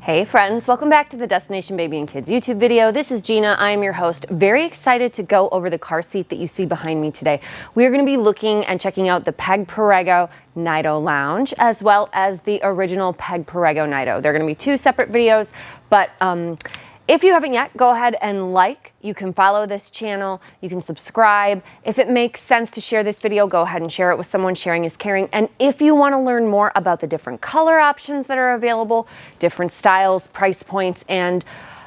Hey friends, welcome back to the Destination Baby and Kids YouTube video. This is Gina, I am your host. Very excited to go over the car seat that you see behind me today. We are going to be looking and checking out the Peg Perego Nido Lounge, as well as the original Peg Perego Nido. They're going to be two separate videos, but if you haven't yet, go ahead and like. You can follow this channel, you can subscribe. If it makes sense to share this video, go ahead and share it with someone. Sharing is caring. And if you want to learn more about the different color options that are available, different styles, price points, and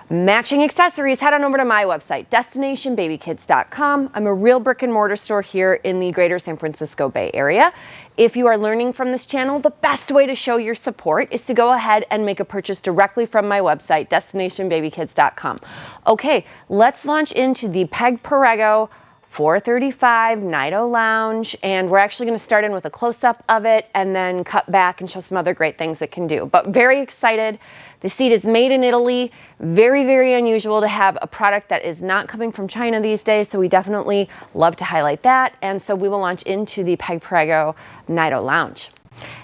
matching accessories, head on over to my website, destinationbabyandkids.com. I'm a real brick and mortar store here in the greater San Francisco Bay Area. If you are learning from this channel, the best way to show your support is to go ahead and make a purchase directly from my website, destinationbabyandkids.com. Okay, let's launch into the Peg Perego 435 Nido Lounge, and we're actually going to start in with a close-up of it and then cut back and show some other great things it can do. But very excited. The seat is made in Italy. Very, very unusual to have a product that is not coming from China these days, so we definitely love to highlight that. And so we will launch into the Peg Perego Nido Lounge.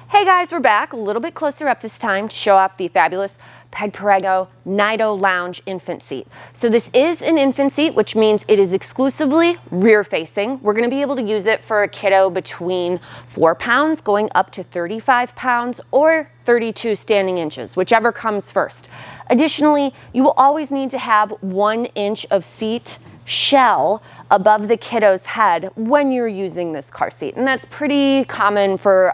Hey guys, we're back a little bit closer up this time to show off the fabulous Peg Perego Nido Lounge infant seat. So this is an infant seat, which means it is exclusively rear facing. We're going to be able to use it for a kiddo between 4 pounds going up to 35 pounds or 32 standing inches, whichever comes first. Additionally, you will always need to have 1 inch of seat shell above the kiddo's head when you're using this car seat. And that's pretty common for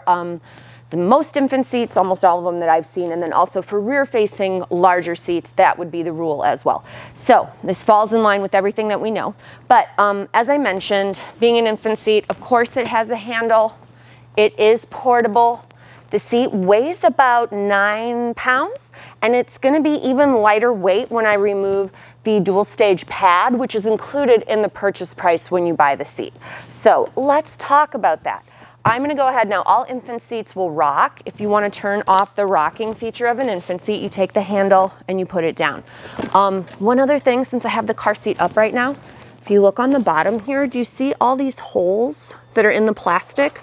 the most infant seats, almost all of them that I've seen, and then also for rear-facing larger seats, that would be the rule as well. So this falls in line with everything that we know. But as I mentioned, being an infant seat, of course it has a handle. It is portable. The seat weighs about 9 pounds, and it's going to be even lighter weight when I remove the dual stage pad, which is included in the purchase price when you buy the seat. So let's talk about that. I'm going to go ahead now. All infant seats will rock. If you want to turn off the rocking feature of an infant seat, you take the handle and you put it down. One other thing, since I have the car seat up right now, if you look on the bottom here, do you see all these holes that are in the plastic?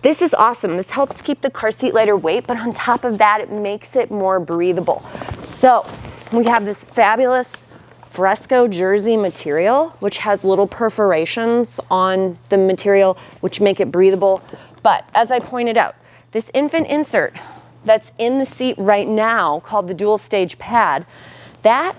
This is awesome. This helps keep the car seat lighter weight, but on top of that, it makes it more breathable. So we have this fabulous fresco jersey material, which has little perforations on the material, which make it breathable. But as I pointed out, this infant insert that's in the seat right now, called the dual stage pad, that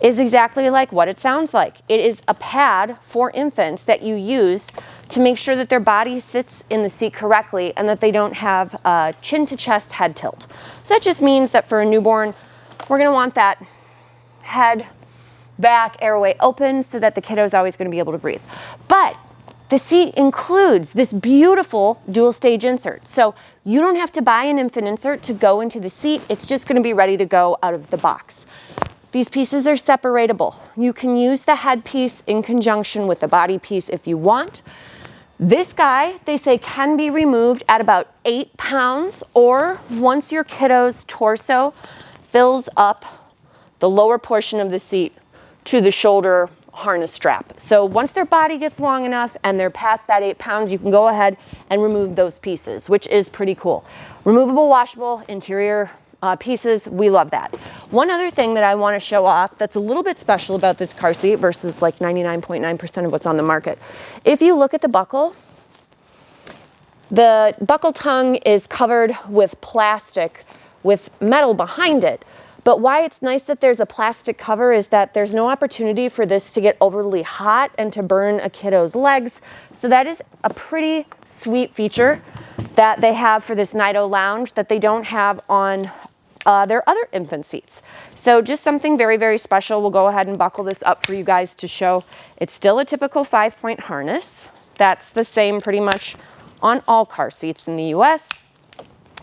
is exactly like what it sounds like. It is a pad for infants that you use to make sure that their body sits in the seat correctly and that they don't have a chin to chest head tilt. So that just means that for a newborn, we're going to want that head back airway open so that the kiddo is always going to be able to breathe. But the seat includes this beautiful dual stage insert. So you don't have to buy an infant insert to go into the seat. It's just going to be ready to go out of the box. These pieces are separatable. You can use the head piece in conjunction with the body piece if you want. This guy, they say, can be removed at about 8 pounds or once your kiddo's torso fills up the lower portion of the seat to the shoulder harness strap. So once their body gets long enough and they're past that 8 pounds, you can go ahead and remove those pieces, which is pretty cool. Removable, washable interior pieces, we love that. One other thing that I want to show off that's a little bit special about this car seat versus like 99.9% of what's on the market. If you look at the buckle tongue is covered with plastic with metal behind it. But why it's nice that there's a plastic cover is that there's no opportunity for this to get overly hot and to burn a kiddo's legs. So that is a pretty sweet feature that they have for this Nido Lounge that they don't have on their other infant seats. So just something very, very special. We'll go ahead and buckle this up for you guys to show. It's still a typical 5-point harness. That's the same pretty much on all car seats in the US.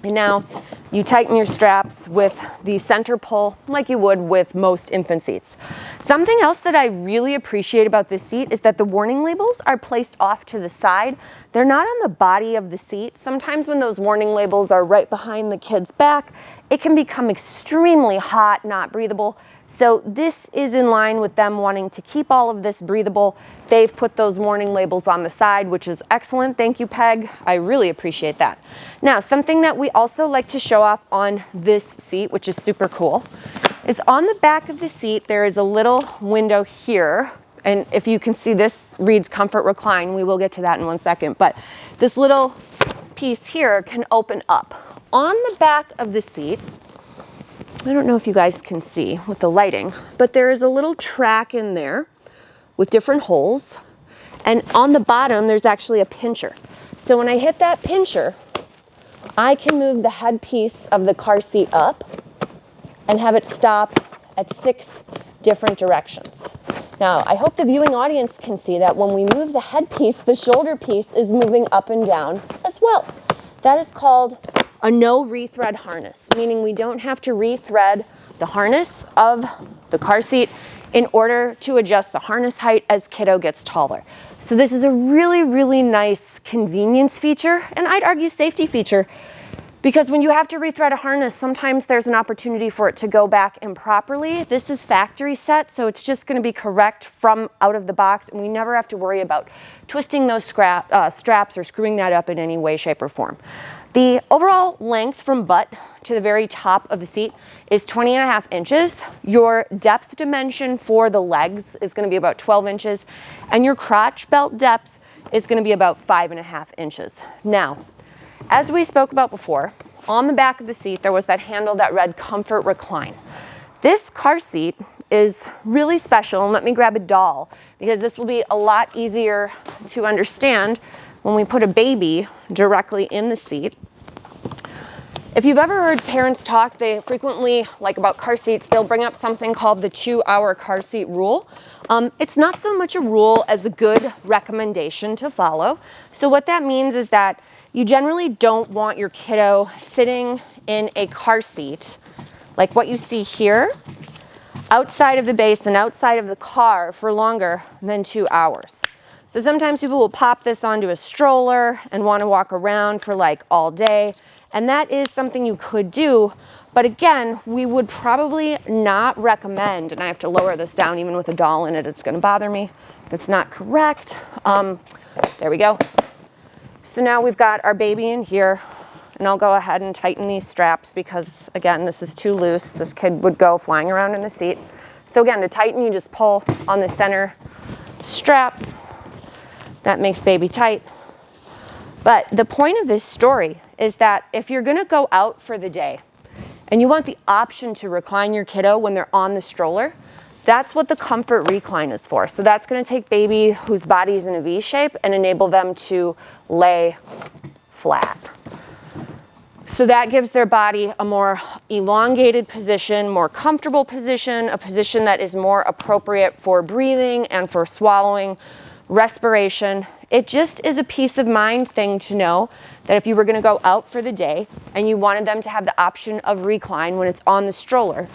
And now you tighten your straps with the center pull like you would with most infant seats. Something else that I really appreciate about this seat is that the warning labels are placed off to the side. They're not on the body of the seat. Sometimes when those warning labels are right behind the kid's back, it can become extremely hot, not breathable. So this is in line with them wanting to keep all of this breathable. They've put those warning labels on the side, which is excellent. Thank you, Peg. I really appreciate that. Now, something that we also like to show off on this seat, which is super cool, is on the back of the seat, there is a little window here. And if you can see, this reads Comfort Recline. We will get to that in 1 second. But this little piece here can open up. On the back of the seat, I don't know if you guys can see with the lighting, but there is a little track in there with different holes. And on the bottom, there's actually a pincher. So when I hit that pincher, I can move the headpiece of the car seat up and have it stop at 6 different directions. Now, I hope the viewing audience can see that when we move the headpiece, the shoulder piece is moving up and down as well. That is called a no-rethread harness, meaning we don't have to rethread the harness of the car seat in order to adjust the harness height as kiddo gets taller. So this is a really, really nice convenience feature, and I'd argue safety feature, because when you have to rethread a harness, sometimes there's an opportunity for it to go back improperly. This is factory set, so it's just going to be correct from out of the box, and we never have to worry about twisting those straps or screwing that up in any way, shape, or form. The overall length from butt to the very top of the seat is 20.5 inches. Your depth dimension for the legs is going to be about 12 inches, and your crotch belt depth is going to be about 5.5 inches. Now, as we spoke about before, on the back of the seat, there was that handle that read Comfort Recline. This car seat is really special, and let me grab a doll, because this will be a lot easier to understand when we put a baby directly in the seat. If you've ever heard parents talk, they frequently, like about car seats, they'll bring up something called the 2-hour car seat rule. It's not so much a rule as a good recommendation to follow. So what that means is that you generally don't want your kiddo sitting in a car seat like what you see here, outside of the base and outside of the car for longer than 2 hours. So sometimes people will pop this onto a stroller and want to walk around for like all day. And that is something you could do. But again, we would probably not recommend, and I have to lower this down even with a doll in it, it's going to bother me. That's not correct. There we go. So now we've got our baby in here, and I'll go ahead and tighten these straps because, again, this is too loose. This kid would go flying around in the seat. So again, to tighten, you just pull on the center strap. That makes baby tight. But the point of this story is that if you're going to go out for the day and you want the option to recline your kiddo when they're on the stroller, that's what the Comfort Recline is for. So that's going to take baby whose body is in a V shape and enable them to lay flat. So that gives their body a more elongated position, more comfortable position, a position that is more appropriate for breathing and for swallowing, respiration. It just is a peace of mind thing to know that if you were going to go out for the day and you wanted them to have the option of recline when it's on the stroller,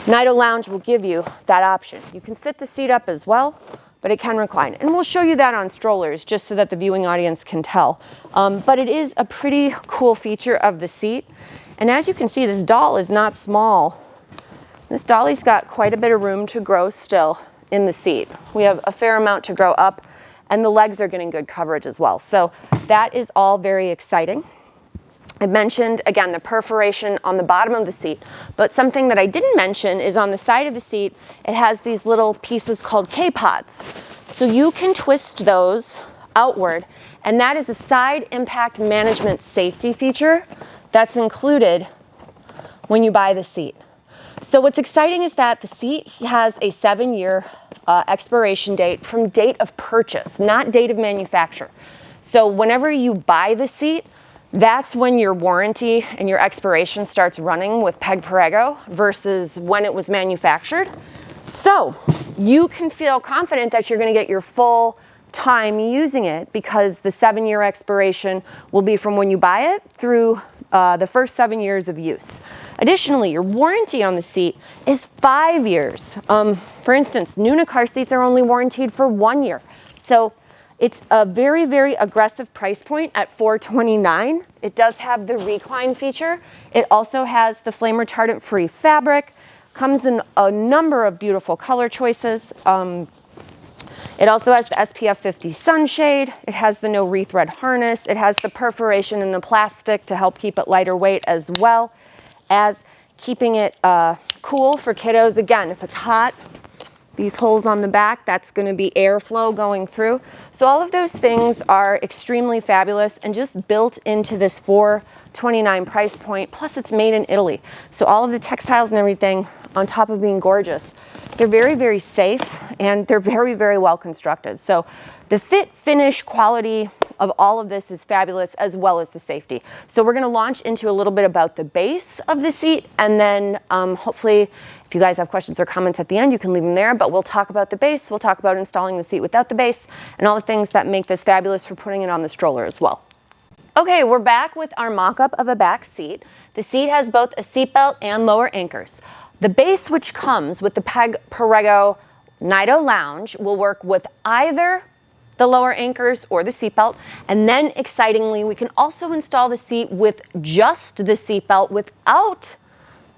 Nido Lounge will give you that option. You can sit the seat up as well, but it can recline. And we'll show you that on strollers just so that the viewing audience can tell. But it is a pretty cool feature of the seat. And as you can see, this doll is not small. This dolly's got quite a bit of room to grow still in the seat. We have a fair amount to grow up, and the legs are getting good coverage as well. So that is all very exciting. I mentioned, again, the perforation on the bottom of the seat, but something that I didn't mention is on the side of the seat, it has these little pieces called K-pods. So you can twist those outward, and that is a side impact management safety feature that's included when you buy the seat. So what's exciting is that the seat has a 7-year expiration date from date of purchase, not date of manufacture. So whenever you buy the seat, that's when your warranty and your expiration starts running with Peg Perego versus when it was manufactured. So you can feel confident that you're going to get your full time using it because the 7-year expiration will be from when you buy it through the first 7 years of use. Additionally, your warranty on the seat is 5 years. For instance, Nuna car seats are only warranted for 1 year. So It's a very, very aggressive price point at $429. It does have the recline feature. It also has the flame retardant free fabric. Comes in a number of beautiful color choices. It also has the SPF 50 sunshade. It has the No-Rethread harness. It has the perforation in the plastic to help keep it lighter weight, as well as keeping it cool for kiddos. Again, if it's hot, these holes on the back, that's going to be airflow going through. So all of those things are extremely fabulous and just built into this $429 price point. Plus it's made in Italy. So all of the textiles and everything, on top of being gorgeous, they're very, very safe and they're very, very well constructed. So the fit, finish, quality of all of this is fabulous, as well as the safety. So we're going to launch into a little bit about the base of the seat, and then hopefully if you guys have questions or comments at the end, you can leave them there, but we'll talk about the base. We'll talk about installing the seat without the base and all the things that make this fabulous for putting it on the stroller as well. Okay, we're back with our mock-up of a back seat. The seat has both a seat belt and lower anchors. The base, which comes with the Peg Perego Nido Lounge, will work with either the lower anchors or the seatbelt. And then excitingly, we can also install the seat with just the seatbelt without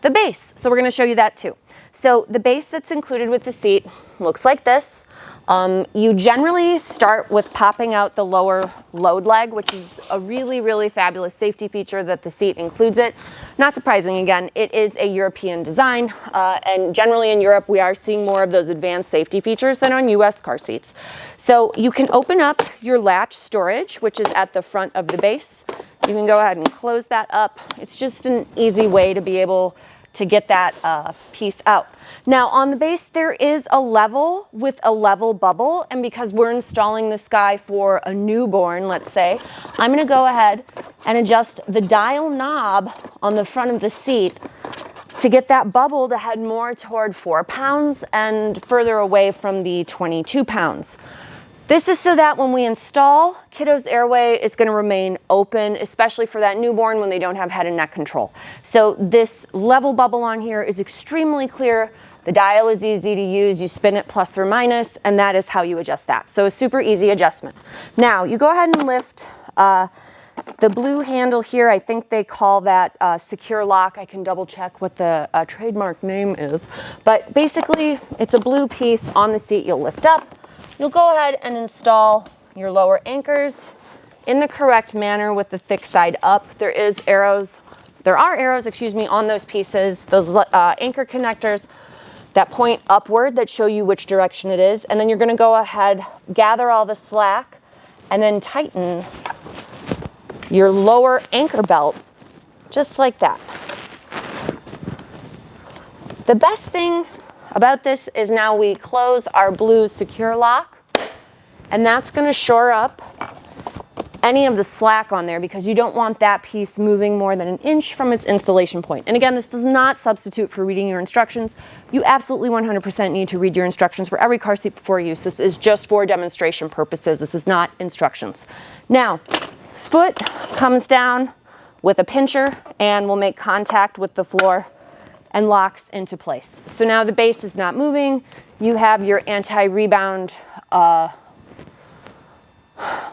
the base. So we're going to show you that too. So the base that's included with the seat looks like this. You generally start with popping out the lower load leg, which is a really, really fabulous safety feature that the seat includes it. Not surprising, again, it is a European design, and generally in Europe we are seeing more of those advanced safety features than on US car seats. So you can open up your latch storage, which is at the front of the base. You can go ahead and close that up. It's just an easy way to be able to get that piece out. Now on the base there is a level with a level bubble, and because we're installing this guy for a newborn, let's say, I'm going to go ahead and adjust the dial knob on the front of the seat to get that bubble to head more toward 4 pounds and further away from the 22 pounds. This is so that when we install, kiddo's airway is going to remain open, especially for that newborn when they don't have head and neck control. So this level bubble on here is extremely clear. The dial is easy to use. You spin it plus or minus, and that is how you adjust that. So a super easy adjustment. Now you go ahead and lift the blue handle here. I think they call that secure lock. I can double check what the trademark name is. But basically, it's a blue piece on the seat you'll lift up. You'll go ahead and install your lower anchors in the correct manner with the thick side up. There are arrows, on those pieces, those anchor connectors that point upward that show you which direction it is. And then you're going to go ahead, gather all the slack, and then tighten your lower anchor belt just like that. The best thing about this is now we close our blue secure lock, and that's going to shore up any of the slack on there because you don't want that piece moving more than 1 inch from its installation point. And again, this does not substitute for reading your instructions. You absolutely 100% need to read your instructions for every car seat before use. This is just for demonstration purposes. This is not instructions. Now, this foot comes down with a pincher and will make contact with the floor and locks into place. So now the base is not moving. You have your anti-rebound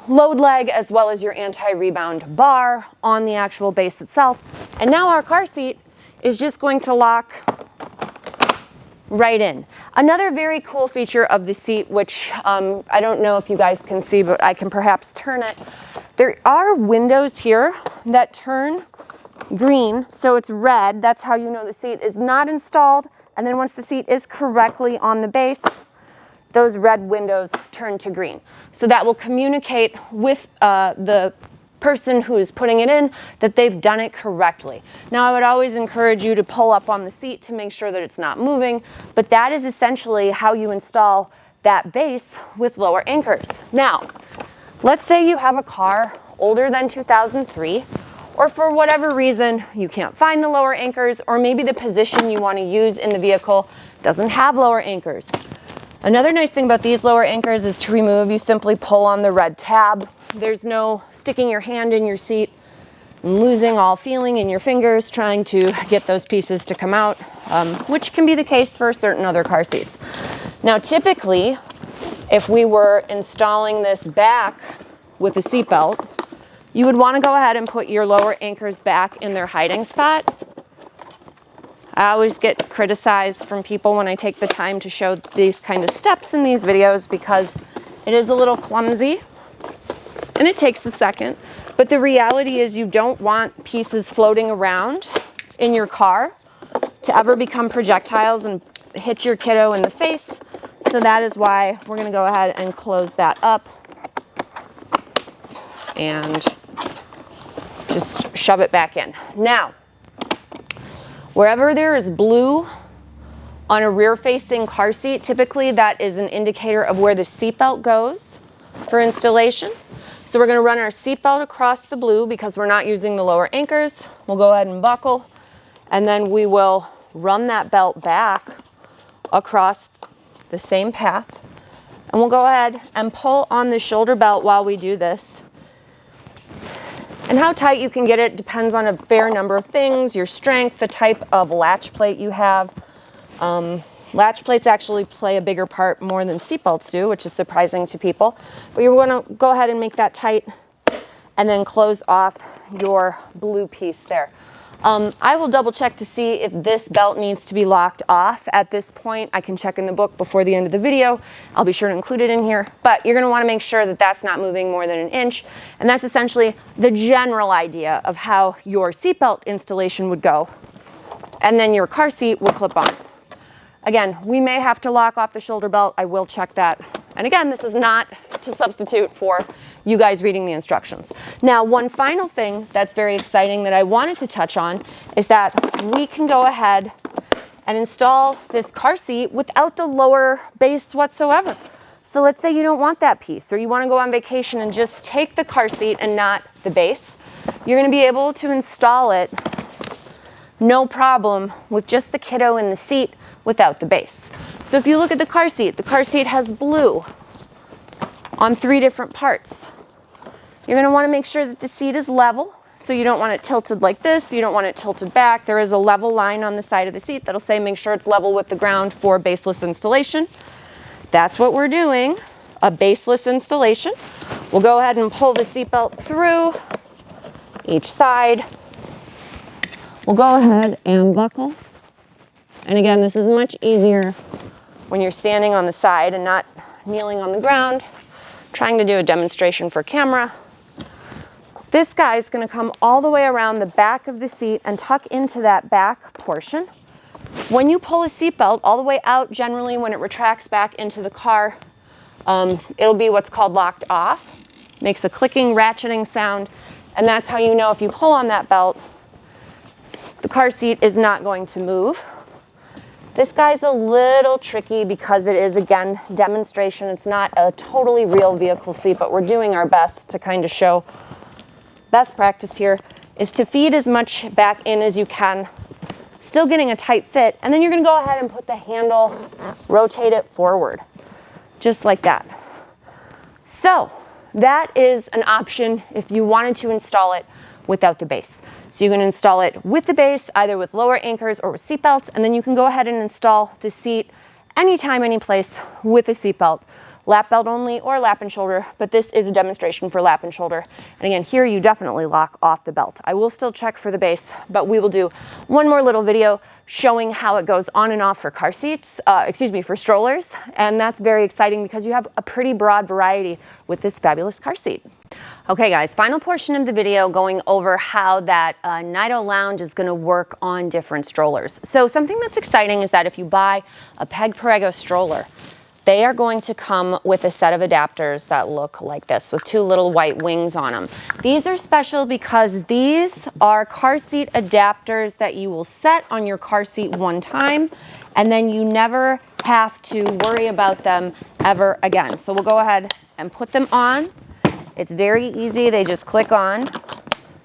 load leg as well as your anti-rebound bar on the actual base itself. And now our car seat is just going to lock right in. Another very cool feature of the seat, which I don't know if you guys can see, but I can perhaps turn it. There are windows here that turn green, so it's red. That's how you know the seat is not installed. And then once the seat is correctly on the base, those red windows turn to green. So that will communicate with the person who is putting it in that they've done it correctly. Now, I would always encourage you to pull up on the seat to make sure that it's not moving, but that is essentially how you install that base with lower anchors. Now, let's say you have a car older than 2003, or for whatever reason, you can't find the lower anchors, or maybe the position you want to use in the vehicle doesn't have lower anchors. Another nice thing about these lower anchors is to remove, you simply pull on the red tab. There's no sticking your hand in your seat and losing all feeling in your fingers trying to get those pieces to come out, which can be the case for certain other car seats. Now, typically, if we were installing this back with a seatbelt, you would want to go ahead and put your lower anchors back in their hiding spot. I always get criticized from people when I take the time to show these kind of steps in these videos because it is a little clumsy and it takes a second. But the reality is you don't want pieces floating around in your car to ever become projectiles and hit your kiddo in the face. So that is why we're going to go ahead and close that up and just shove it back in. Now, wherever there is blue on a rear-facing car seat, typically that is an indicator of where the seatbelt goes for installation. So we're going to run our seatbelt across the blue because we're not using the lower anchors. We'll go ahead and buckle, and then we will run that belt back across the same path. And we'll go ahead and pull on the shoulder belt while we do this. And how tight you can get it depends on a fair number of things, your strength, the type of latch plate you have. Latch plates actually play a bigger part more than seatbelts do, which is surprising to people. But you want to go ahead and make that tight and then close off your blue piece there. I will double check to see if this belt needs to be locked off at this point. I can check in the book before the end of the video. I'll be sure to include it in here, but you're going to want to make sure that that's not moving more than an inch. And that's essentially the general idea of how your seatbelt installation would go. And then your car seat will clip on. Again, we may have to lock off the shoulder belt. I will check that. And again, this is not to substitute for you guys reading the instructions. Now, one final thing that's very exciting that I wanted to touch on is that we can go ahead and install this car seat without the lower base whatsoever. So let's say you don't want that piece, or you want to go on vacation and just take the car seat and not the base. You're going to be able to install it no problem with just the kiddo in the seat without the base. So if you look at the car seat has blue on 3 different parts. You're going to want to make sure that the seat is level. So you don't want it tilted like this. You don't want it tilted back. There is a level line on the side of the seat that'll say make sure it's level with the ground for baseless installation. That's what we're doing, a baseless installation. We'll go ahead and pull the seatbelt through each side. We'll go ahead and buckle. And again, this is much easier when you're standing on the side and not kneeling on the ground, trying to do a demonstration for camera. This guy is going to come all the way around the back of the seat and tuck into that back portion. When you pull a seatbelt all the way out, generally when it retracts back into the car, it'll be what's called locked off. Makes a clicking, ratcheting sound, and that's how you know if you pull on that belt, the car seat is not going to move. This guy's a little tricky because it is, again, demonstration. It's not a totally real vehicle seat, but we're doing our best to kind of show. Best practice here is to feed as much back in as you can, still getting a tight fit, and then you're going to go ahead and put the handle, rotate it forward, just like that. So that is an option if you wanted to install it without the base. So you can install it with the base, either with lower anchors or with seat belts, and then you can go ahead and install the seat anytime, any place with a seat belt. Lap belt only or lap and shoulder, but this is a demonstration for lap and shoulder. And again, here you definitely lock off the belt. I will still check for the base, but we will do one more little video showing how it goes on and off for car seats, for strollers. And that's very exciting because you have a pretty broad variety with this fabulous car seat. Okay guys, final portion of the video going over how that Nido Lounge is going to work on different strollers. So something that's exciting is that if you buy a Peg Perego stroller, they are going to come with a set of adapters that look like this with 2 little white wings on them. These are special because these are car seat adapters that you will set on your car seat one time, and then you never have to worry about them ever again. So we'll go ahead and put them on. It's very easy. They just click on.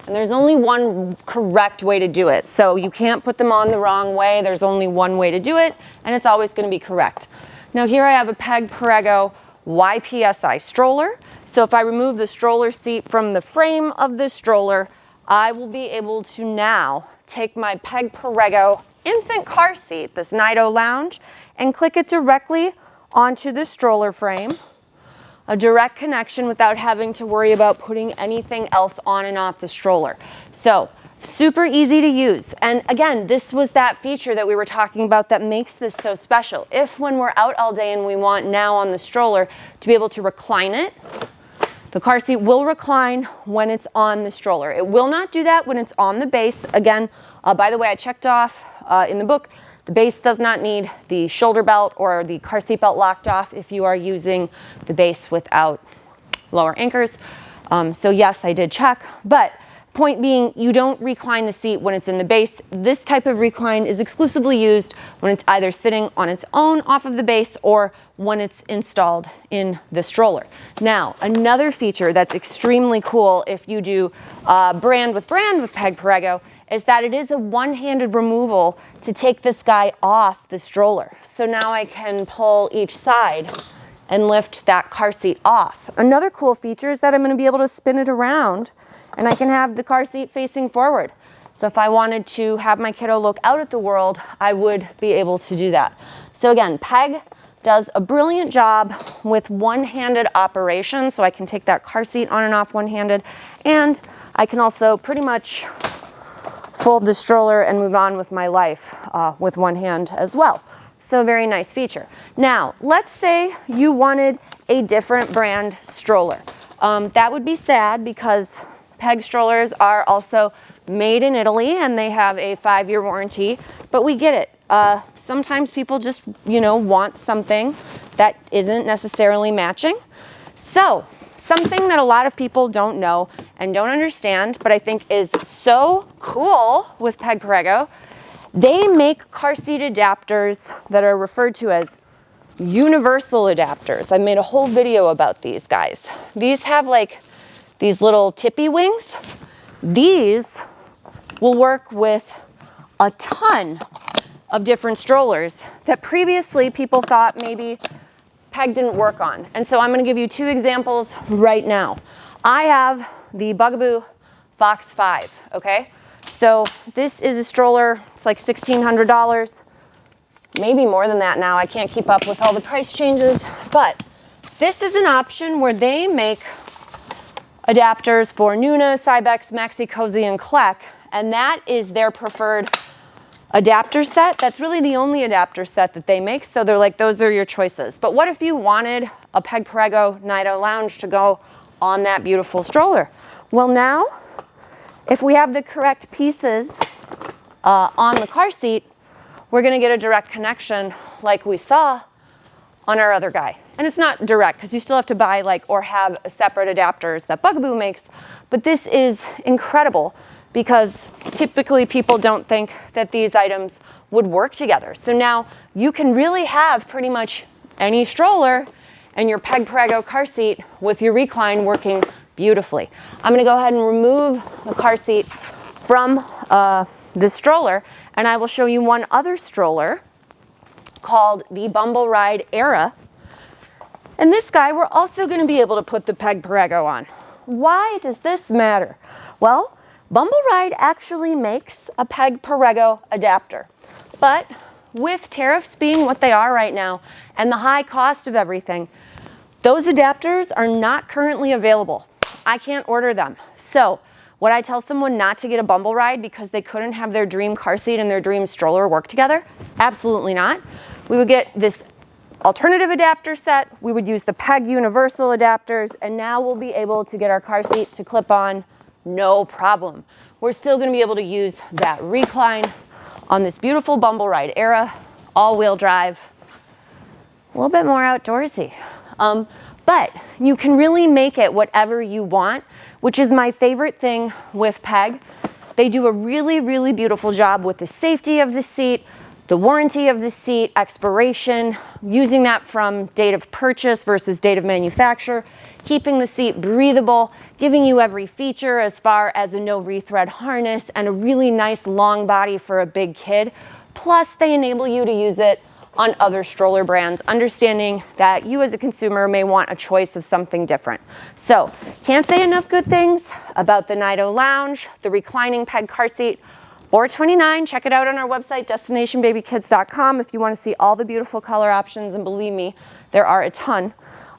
And there's only one correct way to do it. So you can't put them on the wrong way. There's only one way to do it, and it's always going to be correct. Now here I have a Peg Perego YPSI stroller. So if I remove the stroller seat from the frame of the stroller, I will be able to now take my Peg Perego infant car seat, this Nido Lounge, and click it directly onto the stroller frame. a direct connection without having to worry about putting anything else on and off the stroller. So super easy to use. And again, this was that feature that we were talking about that makes this so special. If when we're out all day and we want now on the stroller to be able to recline it, the car seat will recline when it's on the stroller. It will not do that when it's on the base. Again, by the way, I checked off in the book, the base does not need the shoulder belt or the car seat belt locked off if you are using the base without lower anchors. So yes, I did check, but point being, you don't recline the seat when it's in the base. This type of recline is exclusively used when it's either sitting on its own off of the base or when it's installed in the stroller. Now, another feature that's extremely cool if you do brand with Peg Perego is that it is a one-handed removal to take this guy off the stroller. So now I can pull each side and lift that car seat off. Another cool feature is that I'm going to be able to spin it around and I can have the car seat facing forward. So if I wanted to have my kiddo look out at the world, I would be able to do that. So again, Peg does a brilliant job with one-handed operation. So I can take that car seat on and off one-handed, and I can also pretty much fold the stroller and move on with my life with one hand as well. So very nice feature. Now, let's say you wanted a different brand stroller. That would be sad because Peg strollers are also made in Italy and they have a 5-year warranty, but we get it. Sometimes people just, want something that isn't necessarily matching. So something that a lot of people don't know and don't understand, but I think is so cool with Peg Perego, they make car seat adapters that are referred to as universal adapters. I made a whole video about these guys. These have like these little tippy wings. These will work with a ton of different strollers that previously people thought maybe Peg didn't work on. And so I'm going to give you 2 examples right now. I have the Bugaboo Fox 5, okay? So this is a stroller, it's like $1,600, maybe more than that now. I can't keep up with all the price changes, but this is an option where they make adapters for Nuna, Cybex, Maxi Cozy, and Kleck, and that is their preferred adapter set. That's really the only adapter set that they make, so they're like, those are your choices. But what if you wanted a Peg Perego Nido Lounge to go on that beautiful stroller? Well, now, if we have the correct pieces on the car seat, we're going to get a direct connection like we saw on our other guy. And it's not direct because you still have to buy or have separate adapters that Bugaboo makes, but this is incredible because typically people don't think that these items would work together. So now you can really have pretty much any stroller and your Peg Perego car seat with your recline working beautifully. I'm going to go ahead and remove the car seat from the stroller, and I will show you one other stroller called the Bumble Ride Era. And this guy, we're also going to be able to put the Peg Perego on. Why does this matter? Well, Bumble Ride actually makes a Peg Perego adapter. But with tariffs being what they are right now and the high cost of everything, those adapters are not currently available. I can't order them. So would I tell someone not to get a Bumble Ride because they couldn't have their dream car seat and their dream stroller work together? Absolutely not. We would get this alternative adapter set, we would use the Peg universal adapters, and now we'll be able to get our car seat to clip on no problem. We're still going to be able to use that recline on this beautiful Bumble Ride Era, all-wheel drive, a little bit more outdoorsy. But you can really make it whatever you want, which is my favorite thing with Peg. They do a really, really beautiful job with the safety of the seat, the warranty of the seat, expiration, using that from date of purchase versus date of manufacture, keeping the seat breathable, giving you every feature as far as a no-rethread harness and a really nice long body for a big kid. Plus, they enable you to use it on other stroller brands, understanding that you as a consumer may want a choice of something different. So, can't say enough good things about the Nido Lounge, the reclining Peg car seat, $429. Check it out on our website, destinationbabyandkids.com, if you want to see all the beautiful color options, and believe me, there are a ton.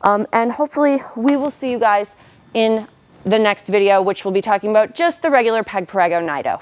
And hopefully we will see you guys in the next video, which we'll be talking about just the regular Peg Perego Nido.